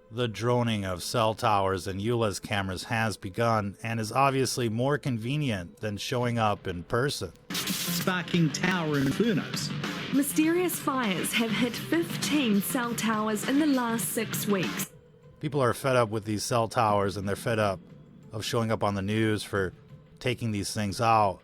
The droning of cell towers and Ulez cameras has begun and is obviously more convenient than showing up in person. Sparking tower infernos. Mysterious fires have hit 15 cell towers in the last 6 weeks. People are fed up with these cell towers, and they're fed up of showing up on the news for taking these things out,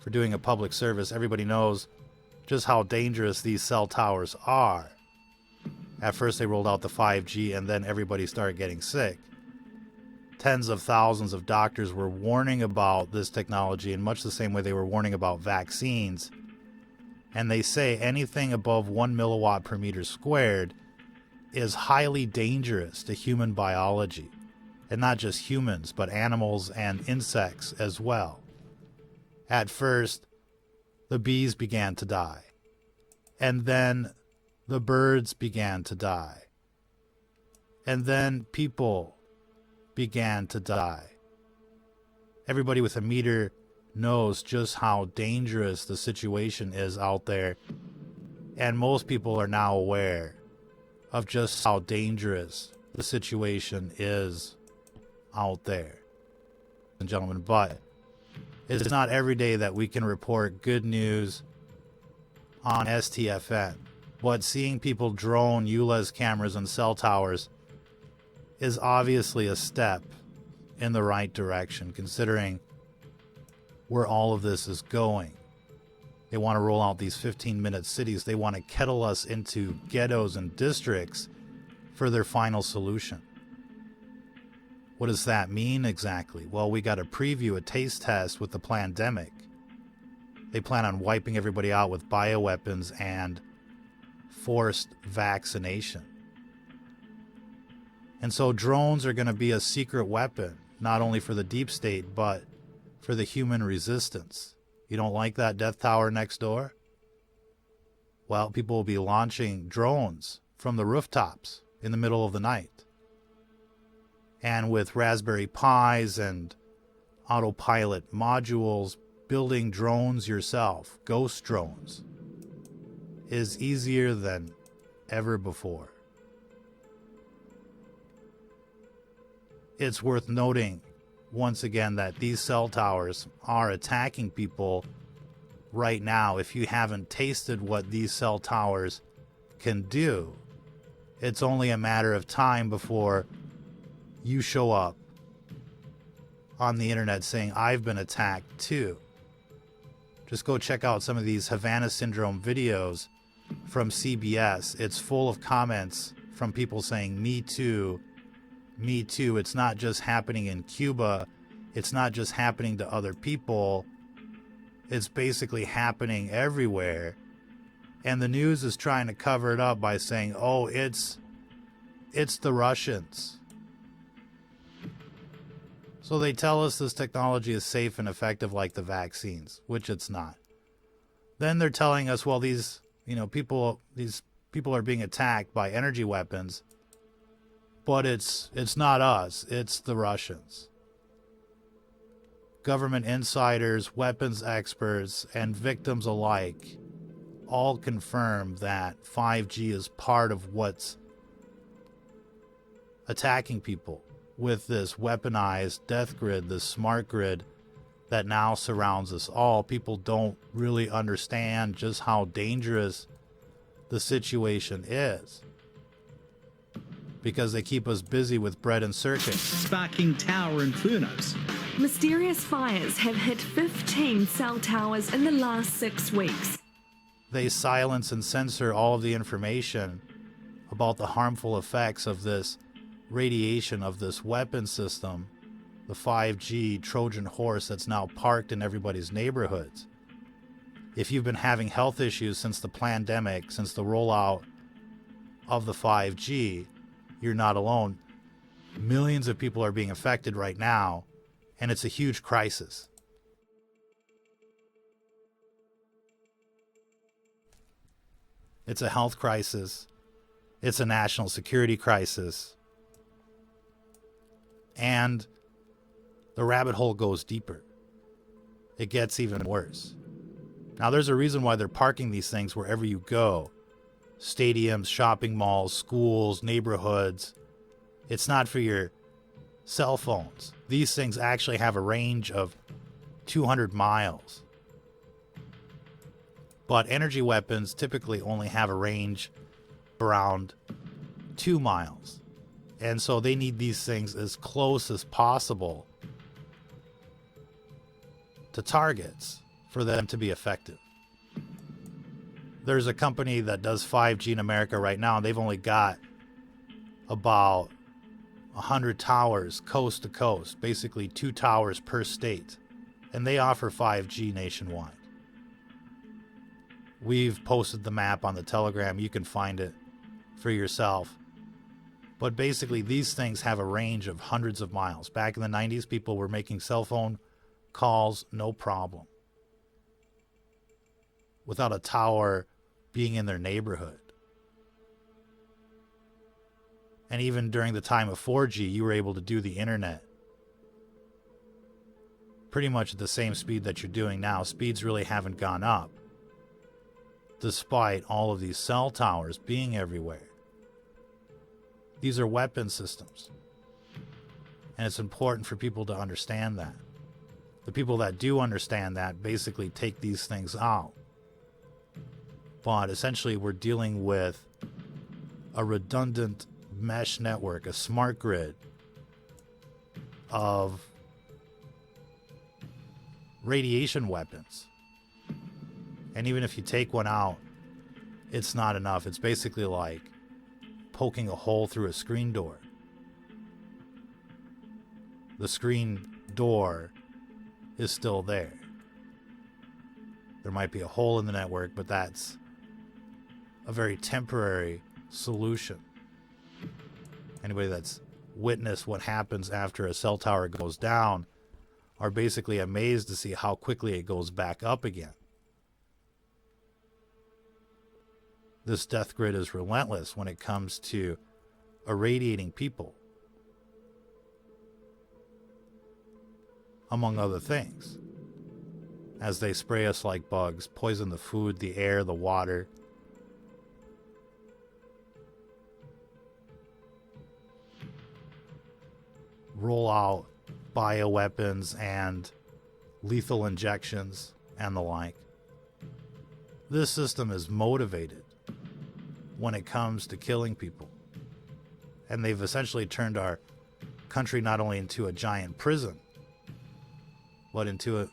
for doing a public service. Everybody knows just how dangerous these cell towers are. At first they rolled out the 5G, and then everybody started getting sick. Tens of thousands of doctors were warning about this technology in much the same way they were warning about vaccines. And they say anything above 1 milliwatt per meter squared is highly dangerous to human biology. And not just humans, but animals and insects as well. At first, the bees began to die. And then the birds began to die. And then people began to die. Everybody with a meter knows just how dangerous the situation is out there. And most people are now aware of just how dangerous the situation is out there. And gentlemen, but it's not every day that we can report good news on STFN. But seeing people drone Ulez cameras and cell towers is obviously a step in the right direction, considering where all of this is going. They want to roll out these 15-minute cities. They want to kettle us into ghettos and districts for their final solution. What does that mean exactly? Well, we got a preview, a taste test with the plandemic. They plan on wiping everybody out with bioweapons and forced vaccination. And so drones are going to be a secret weapon, not only for the deep state, but for the human resistance. You don't like that death tower next door? Well, people will be launching drones from the rooftops in the middle of the night. And with Raspberry Pis and autopilot modules, building drones yourself, ghost drones, is easier than ever before. It's worth noting once again that these cell towers are attacking people right now. If you haven't tasted what these cell towers can do, it's only a matter of time before you show up on the internet saying, I've been attacked too. Just go check out some of these Havana Syndrome videos from CBS. It's full of comments from people saying, me too, me too. It's not just happening in Cuba. It's not just happening to other people. It's basically happening everywhere. And the news is trying to cover it up by saying, oh, it's the Russians. So they tell us this technology is safe and effective like the vaccines, which it's not. Then they're telling us, well, these people are being attacked by energy weapons, but it's not us, it's the Russians. Government insiders, weapons experts, and victims alike all confirm that 5G is part of what's attacking people with this weaponized death grid, this smart grid that now surrounds us all. People don't really understand just how dangerous the situation is because they keep us busy with bread and circus. Sparking tower infernos. Mysterious fires have hit 15 cell towers in the last 6 weeks. They silence and censor all of the information about the harmful effects of this radiation, of this weapon system, the 5G Trojan horse that's now parked in everybody's neighborhoods. If you've been having health issues since the pandemic, since the rollout of the 5G, you're not alone. Millions of people are being affected right now, and it's a huge crisis. It's a health crisis. It's a national security crisis. And the rabbit hole goes deeper. It gets even worse. Now, there's a reason why they're parking these things wherever you go. Stadiums, shopping malls, schools, neighborhoods. It's not for your cell phones. These things actually have a range of 200 miles. But energy weapons typically only have a range around 2 miles. And so they need these things as close as possible to targets for them to be effective. There's a company that does 5G in America right now, and they've only got about 100 towers coast to coast, basically 2 towers per state, and they offer 5G nationwide. We've posted the map on the Telegram. You can find it for yourself. But basically, these things have a range of hundreds of miles. Back in the 90s, people were making cell phone calls no problem, without a tower being in their neighborhood. And even during the time of 4G, you were able to do the internet pretty much at the same speed that you're doing now. Speeds really haven't gone up, despite all of these cell towers being everywhere. These are weapon systems. And it's important for people to understand that. The people that do understand that basically take these things out. But essentially, we're dealing with a redundant mesh network, a smart grid of radiation weapons. And even if you take one out, it's not enough. It's basically like poking a hole through a screen door. The screen door is still there. There might be a hole in the network, but that's a very temporary solution. Anybody that's witnessed what happens after a cell tower goes down are basically amazed to see how quickly it goes back up again. This death grid is relentless when it comes to irradiating people, among other things, as they spray us like bugs, poison the food, the air, the water. Roll out bioweapons and lethal injections and the like. This system is motivated when it comes to killing people. And they've essentially turned our country not only into a giant prison, but into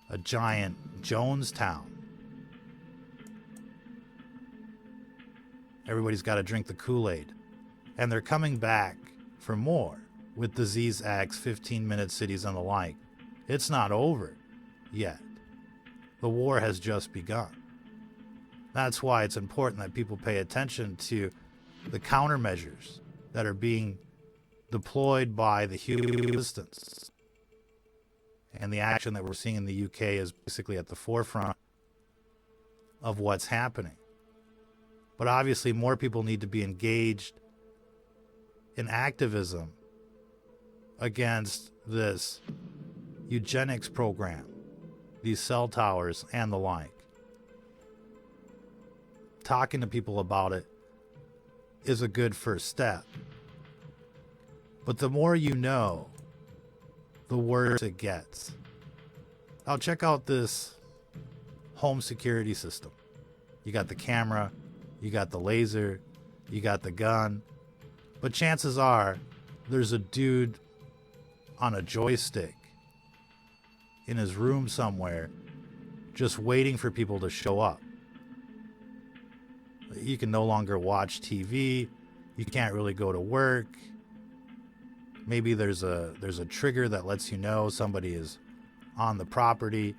a giant Jonestown. Everybody's got to drink the Kool-Aid. And they're coming back for more with Disease Acts, 15-minute cities, and the like. It's not over yet. The war has just begun. That's why it's important that people pay attention to the countermeasures that are being deployed by the human resistance. And the action that we're seeing in the UK is basically at the forefront of what's happening. But obviously, more people need to be engaged in activism against this eugenics program, these cell towers, and the like. Talking to people about it is a good first step. But the more you know, the worse it gets. Now check out this home security system. You got the camera, you got the laser, you got the gun. But chances are there's a dude on a joystick in his room somewhere just waiting for people to show up. You can no longer watch TV. You can't really go to work. Maybe there's a trigger that lets you know somebody is on the property,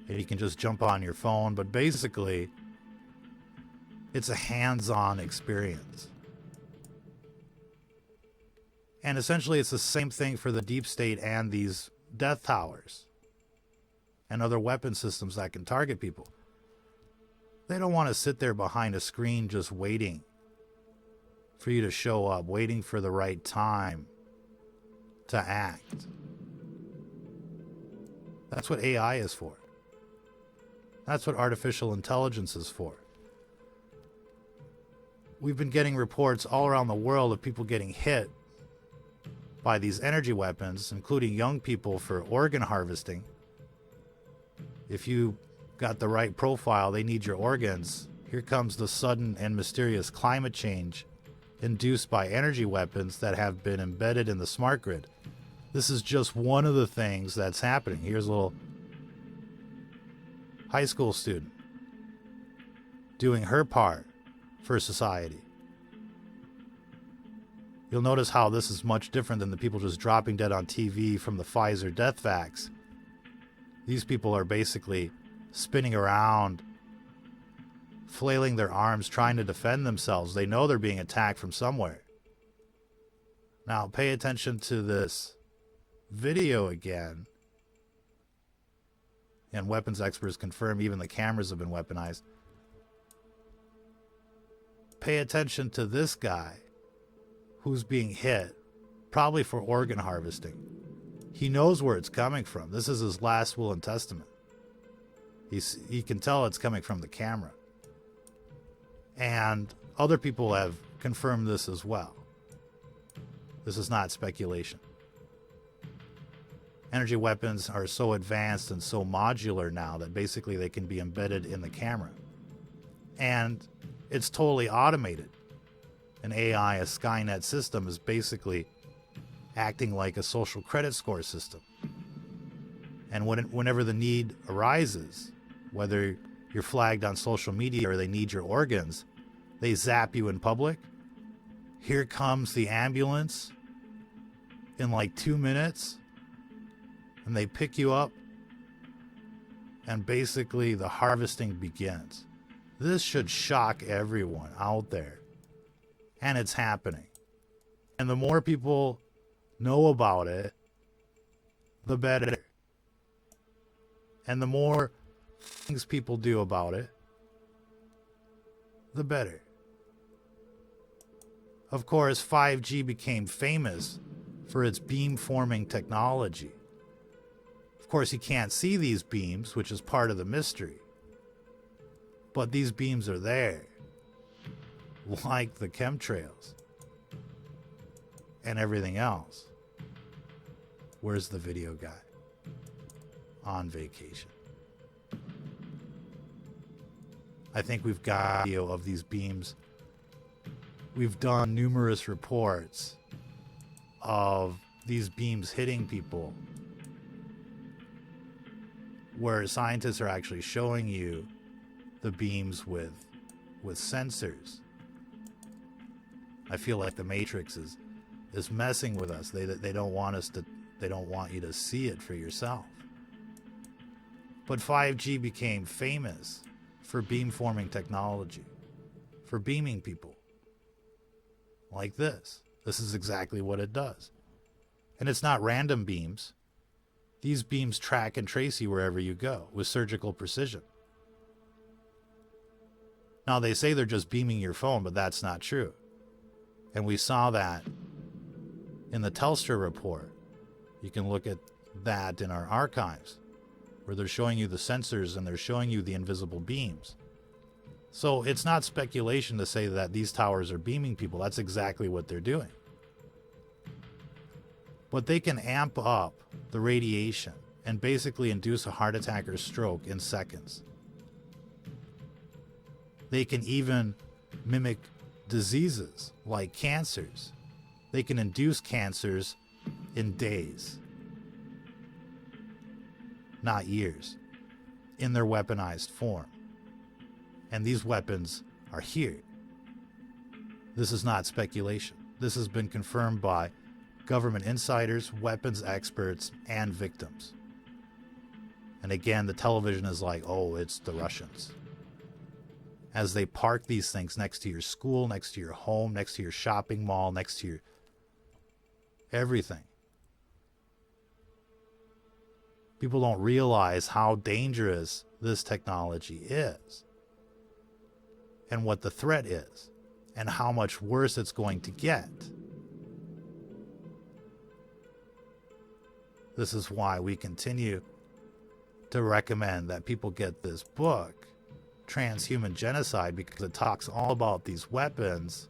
and you can just jump on your phone. But basically, it's a hands-on experience. And essentially, it's the same thing for the deep state and these death towers and other weapon systems that can target people. They don't want to sit there behind a screen just waiting for you to show up, waiting for the right time to act. That's what AI is for. That's what artificial intelligence is for. We've been getting reports all around the world of people getting hit by these energy weapons, including young people, for organ harvesting. If you got the right profile, they need your organs. Here comes the sudden and mysterious climate change induced by energy weapons that have been embedded in the smart grid. This is just one of the things that's happening. Here's a little high school student doing her part for society. You'll notice how this is much different than the people just dropping dead on TV from the Pfizer death facts. These people are basically spinning around, flailing their arms, trying to defend themselves. They know they're being attacked from somewhere. Now, pay attention to this video again. And weapons experts confirm even the cameras have been weaponized. Pay attention to this guy who's being hit, probably for organ harvesting. He knows where it's coming from. This is his last will and testament. He can tell it's coming from the camera. And other people have confirmed this as well. This is not speculation. Energy weapons are so advanced and so modular now that basically they can be embedded in the camera. And it's totally automated. An AI, a Skynet system, is basically acting like a social credit score system. And whenever the need arises, whether you're flagged on social media or they need your organs, they zap you in public. Here comes the ambulance in like 2 minutes, and they pick you up, and basically the harvesting begins. This should shock everyone out there. And it's happening. And the more people know about it, the better. And the more things people do about it, the better. Of course, 5G became famous for its beam-forming technology. Of course, you can't see these beams, which is part of the mystery. But these beams are there, like the chemtrails and everything else. Where's the video guy? On vacation. I think we've got video of these beams. We've done numerous reports of these beams hitting people, where scientists are actually showing you the beams with sensors. I feel like the Matrix is messing with us. They don't want us to. They don't want you to see it for yourself. But 5G became famous for beam-forming technology, for beaming people like this. This is exactly what it does. And it's not random beams. These beams track and trace you wherever you go with surgical precision. Now, they say they're just beaming your phone, but that's not true. And we saw that in the Telstra report. You can look at that in our archives, where they're showing you the sensors and they're showing you the invisible beams. So it's not speculation to say that these towers are beaming people. That's exactly what they're doing. But they can amp up the radiation and basically induce a heart attack or stroke in seconds. They can even mimic diseases like cancers. They can induce cancers in days, not years, in their weaponized form. And these weapons are here. This is not speculation. This has been confirmed by government insiders, weapons experts, and victims. And again, the television is like, oh, it's the Russians. As they park these things next to your school, next to your home, next to your shopping mall, next to your everything. People don't realize how dangerous this technology is, and what the threat is, and how much worse it's going to get. This is why we continue to recommend that people get this book, Transhuman Genocide, because it talks all about these weapons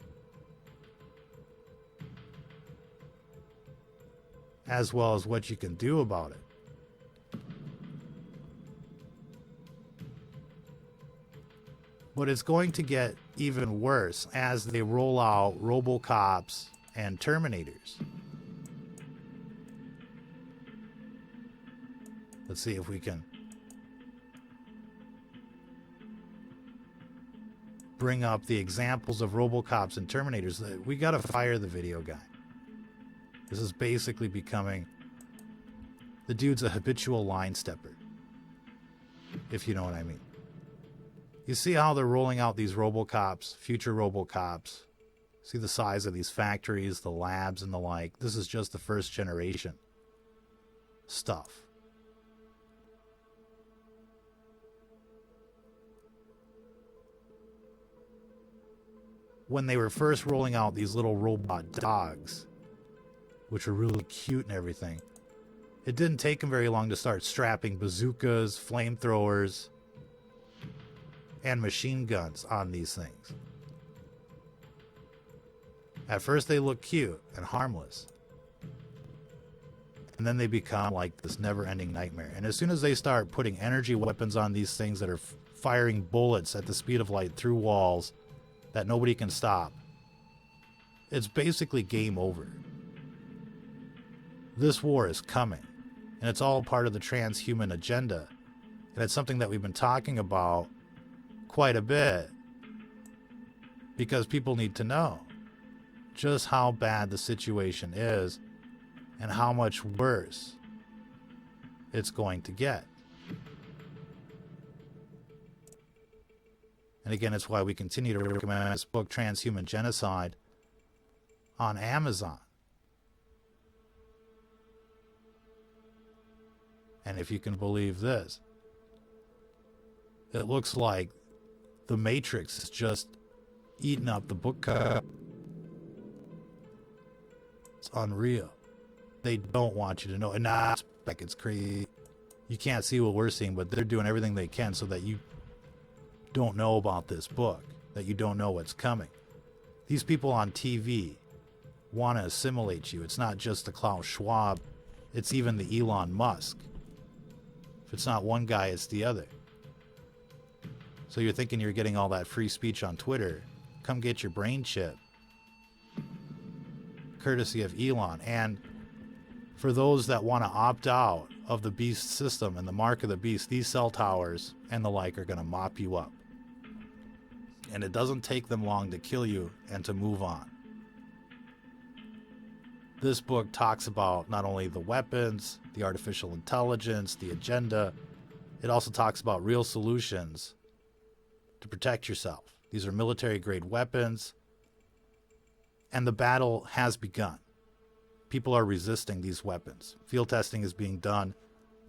as well as what you can do about it. But it's going to get even worse as they roll out Robocops and Terminators. Let's see if we can bring up the examples of Robocops and Terminators. We gotta fire the video guy. This is basically becoming... The dude's a habitual line stepper, if you know what I mean. You see how they're rolling out these Robocops, future Robocops. See the size of these factories, the labs, and the like. This is just the first generation stuff. When they were first rolling out these little robot dogs, which were really cute and everything, it didn't take them very long to start strapping bazookas, flamethrowers, and machine guns on these things. At first they look cute and harmless, and then they become like this never-ending nightmare. And as soon as they start putting energy weapons on these things that are firing bullets at the speed of light through walls that nobody can stop, it's basically game over. This war is coming, and it's all part of the transhuman agenda, and it's something that we've been talking about quite a bit because people need to know just how bad the situation is and how much worse it's going to get. And again, it's why we continue to recommend this book, Transhuman Genocide, on Amazon. And if you can believe this, it looks like the Matrix is just eating up the book cover. It's unreal. They don't want you to know. And like it's crazy. You can't see what we're seeing, but they're doing everything they can so that you don't know about this book, that you don't know what's coming. These people on TV want to assimilate you. It's not just the Klaus Schwab. It's even the Elon Musk. If it's not one guy, it's the other. So you're thinking you're getting all that free speech on Twitter. Come get your brain chip. Courtesy of Elon. And for those that want to opt out of the beast system and the mark of the beast, these cell towers and the like are going to mop you up. And it doesn't take them long to kill you and to move on. This book talks about not only the weapons, the artificial intelligence, the agenda. It also talks about real solutions to protect yourself. These are military-grade weapons, and the battle has begun. People are resisting these weapons. Field testing is being done.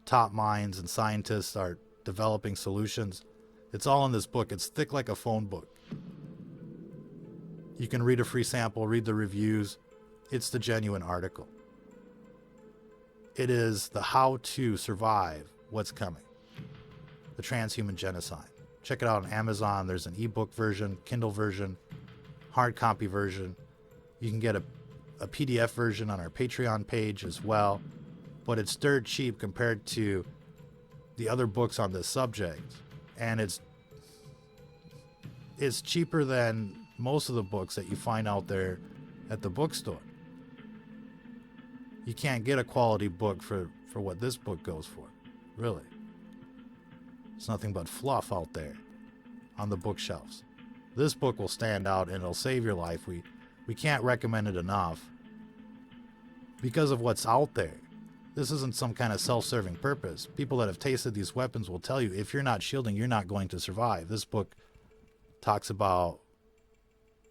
Top minds and scientists are developing solutions. It's all in this book. It's thick like a phone book. You can read a free sample, read the reviews. It's the genuine article. It is the how to survive what's coming. The Transhuman Genocide. Check it out on Amazon. There's an ebook version, Kindle version, hard copy version. You can get a PDF version on our Patreon page as well. But it's dirt cheap compared to the other books on this subject. And it's cheaper than most of the books that you find out there at the bookstore. You can't get a quality book for what this book goes for. Really. It's nothing but fluff out there on the bookshelves. This book will stand out and it'll save your life. We can't recommend it enough because of what's out there. This isn't some kind of self-serving purpose. People that have tasted these weapons will tell you if you're not shielding, you're not going to survive. This book talks about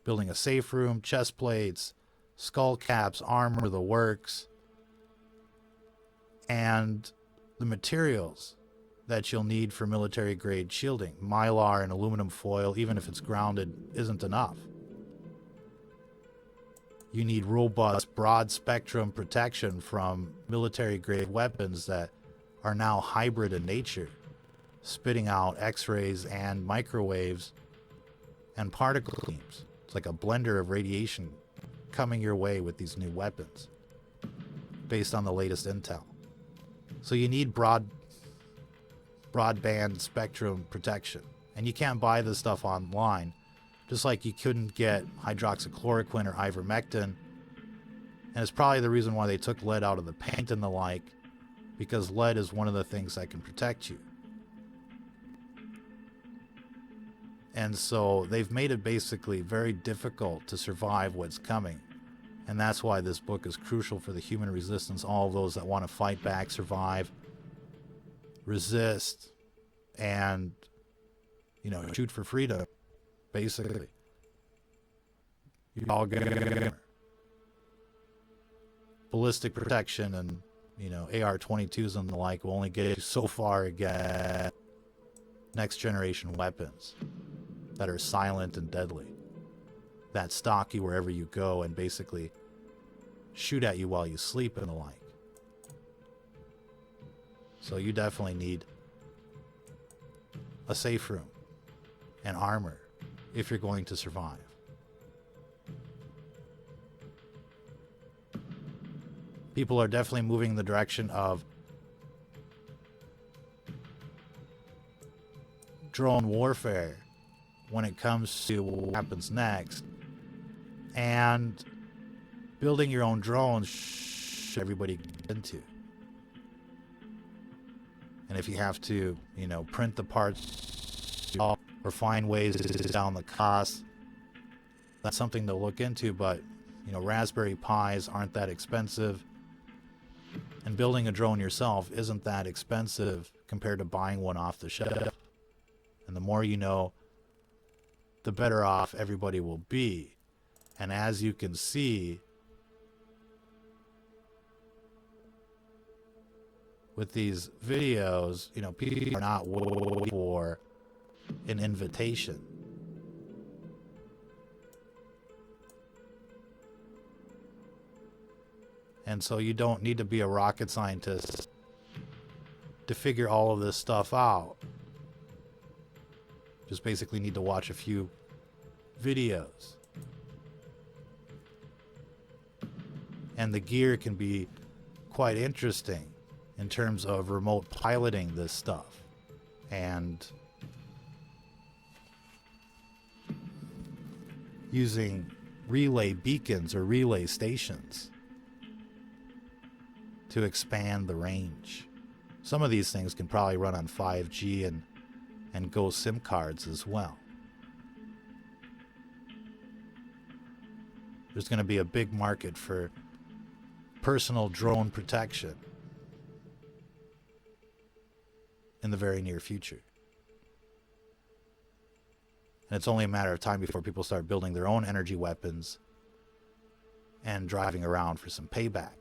building a safe room, chest plates, skull caps, armor, the works, and the materials that you'll need for military-grade shielding. Mylar and aluminum foil, even if it's grounded, isn't enough. You need robust, broad-spectrum protection from military-grade weapons that are now hybrid in nature, spitting out X-rays and microwaves and particle beams. It's like a blender of radiation coming your way with these new weapons. based on the latest intel. So you need broadband spectrum protection. And you can't buy this stuff online, just like you couldn't get hydroxychloroquine or ivermectin. And it's probably the reason why they took lead out of the paint and the like, because lead is one of the things that can protect you. And so they've made it basically very difficult to survive what's coming. And that's why this book is crucial for the human resistance, all those that want to fight back, survive, resist, and, you know, shoot for freedom, basically. You're all gonna ballistic protection and, you know, AR-22s and the like will only get you so far against next generation weapons that are silent and deadly, that stalk you wherever you go and basically shoot at you while you sleep and the like. So you definitely need a safe room and armor if you're going to survive. People are definitely moving in the direction of drone warfare when it comes to what happens next. And building your own drones, everybody get into. And if you have to, you know, print the parts or find ways to down the cost, that's something to look into. But, you know, Raspberry Pis aren't that expensive. And building a drone yourself isn't that expensive compared to buying one off the shelf. And the more you know, the better off everybody will be. And as you can see, with these videos, you know, people are not waiting for an invitation. And so you don't need to be a rocket scientist to figure all of this stuff out. Just basically need to watch a few videos. And the gear can be quite interesting in terms of remote piloting this stuff and using relay beacons or relay stations to expand the range. Some of these things can probably run on 5G and Go SIM cards as well. There's going to be a big market for personal drone protection in the very near future. And it's only a matter of time before people start building their own energy weapons and driving around for some payback.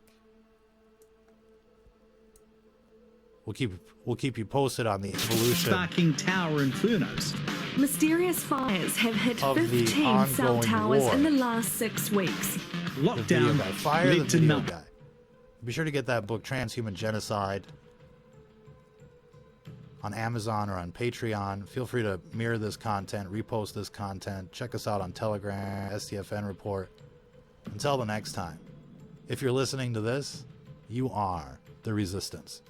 We'll keep you posted on the evolution. Sparking tower infernos. Mysterious fires have hit Of the 15 cell ongoing towers war. in the last 6 weeks. The video Lockdown guy. Fire the led to video none. guy. Be sure to get that book, Transhuman Genocide, on Amazon or on Patreon. Feel free to mirror this content, repost this content. Check us out on Telegram, STFN Report. Until the next time, if you're listening to this, you are the Resistance.